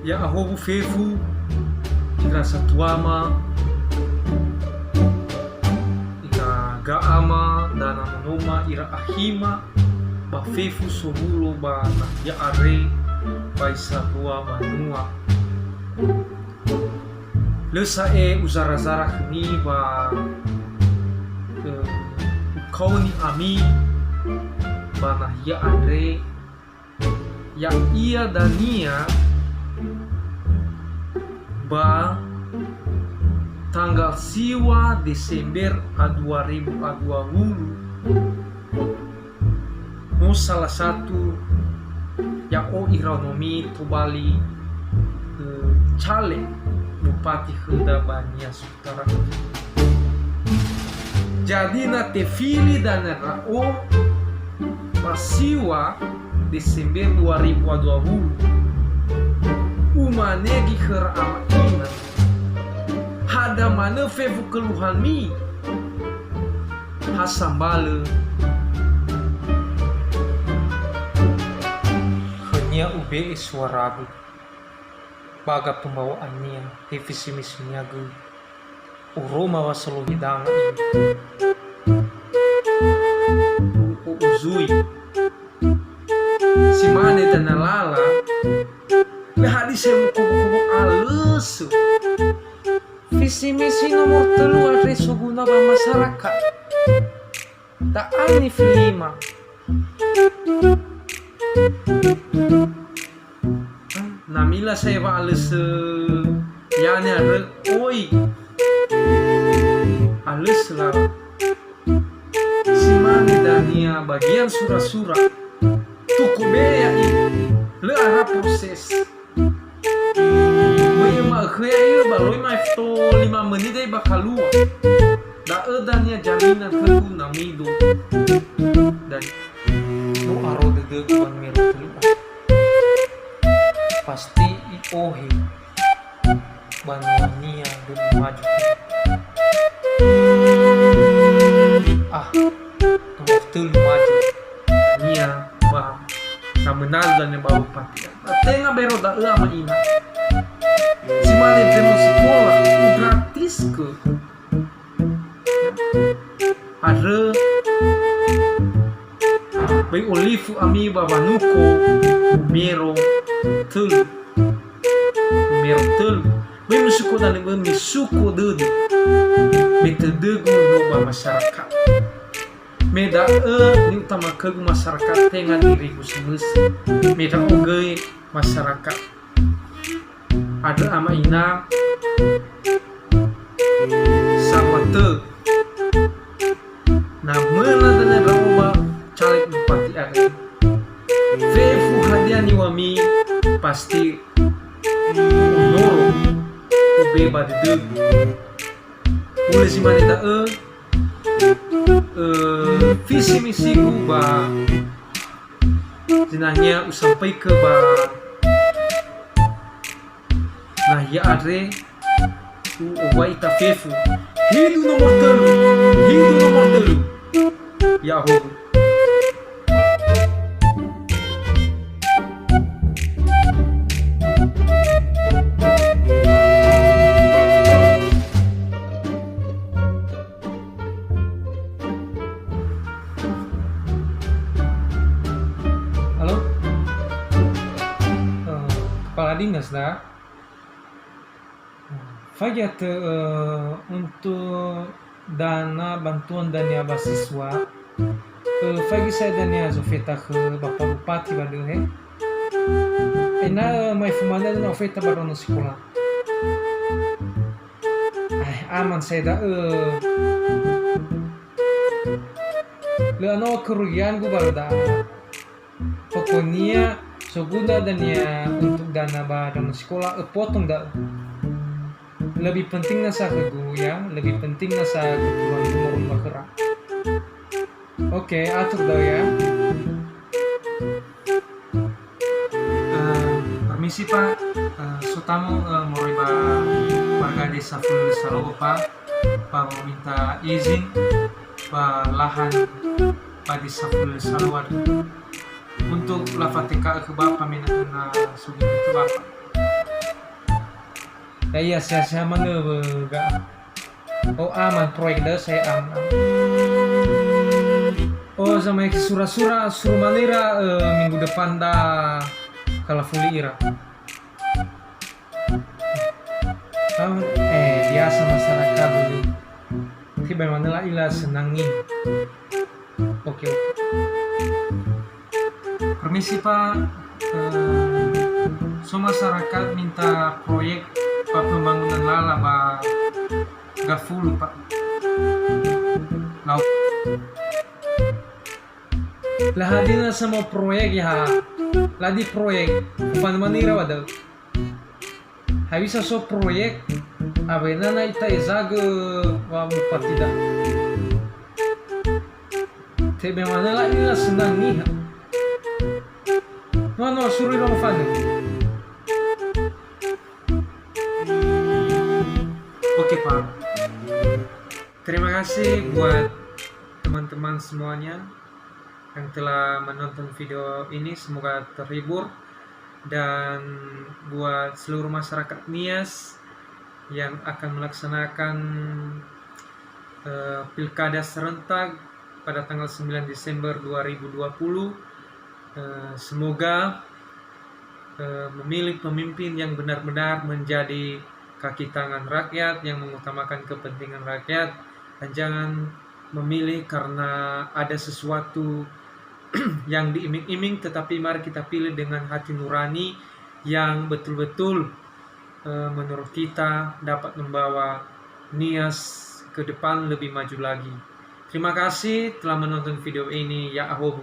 ya ahobu fefu rasa tuama ika gaama dana noma ira ahima ba fefu sobulo ba na ya are ba isa tua manua lesa uzara-zara ni ba kauni ami ba na ya are ya ia dania ba tanggal siwa Desember a 2020 no salah satu ya ironomi to Bali caleg Bupati Heda Bania Sutara jadi na tefili dan rao pasiwa Desember 2020 umanegi her ama ina hada mana fevu keluhan mi hasambale hanya ube suaragu baga pembawaannya visi misinya gu uroma wasalo hidanga ini uzui si mane dan lala hadis yang kubu-kubu alus visi misi nomor 3 reso guna masyarakat tak ani filima namila saya ba alus yani ada oi alus lah si mane dania bagian surah-surah tukubeya ini le ara proses kaya baloi mai to 5 menit ay bakalua da edanya jaminan kedu namido dan no aro de kuan mero keluar pasti iohe banwania dan maju nomor telu maju nia ba namenal dan yang bawa pati tengah bero da ama ina si mane demo sekolah gratis ke ada bai olifu ami babanuko mero tul bai musuko dan bai misuko dede metode no masyarakat meda ni utama ke masyarakat tengah diri gus meda oge masyarakat ada ama ina sabate na mena dan rawa caleg bupati ada fefu hadiani wami pasti noro ubeba de boleh si mana da visi misi ba jenahnya sampai ke ba nah ya adre uwa ita fefu hidu nomor telu ya hobi halo kepala dinas dah Fagiat untuk dana bantuan dana beasiswa Fagi saya dana zofeta ke Bapak Bupati badu ena mai fumanda dana ofeta baru sekolah aman saya dah le ano kerugian gue baru dah pokoknya segunda dana untuk dana baru sekolah potong dah lebih penting nasa kegu ya lebih penting nasa kebutuhan rumah gerak oke atur dah ya permisi pak sutamu moriba warga desa Fulul Salowo pak mau minta izin pak lahan pak desa Fulul Salowo untuk lafatika ke bapak minat na sugi itu bapak Ya iya saya mana enggak. Oh aman proyek dah saya aman. Oh sama yang sura-sura suruh manira minggu depan dah kalau fully ira. Biasa masyarakat dulu. Tapi bagaimana lah ilah senang nih. Oke. Permisi Pak. So masyarakat minta proyek Pak pembangunan lala Pak gak full Pak. Laut. Lah hadirnya semua proyek ya. Ladi proyek bukan manira wadah. Habis so proyek abena na ita izaga wa bupati dah. Tebe mana lah ini senang nih. No suruh dong fan. Oke Pak. Terima kasih buat teman-teman semuanya yang telah menonton video ini, semoga terhibur. Dan buat seluruh masyarakat Nias yang akan melaksanakan pilkada serentak pada tanggal 9 Desember 2020, semoga memilih pemimpin yang benar-benar menjadi kaki tangan rakyat, yang mengutamakan kepentingan rakyat, dan jangan memilih karena ada sesuatu yang diiming-iming, tetapi mari kita pilih dengan hati nurani yang betul-betul menurut kita dapat membawa Nias ke depan lebih maju lagi. Terima kasih telah menonton video ini. Ya ahobu.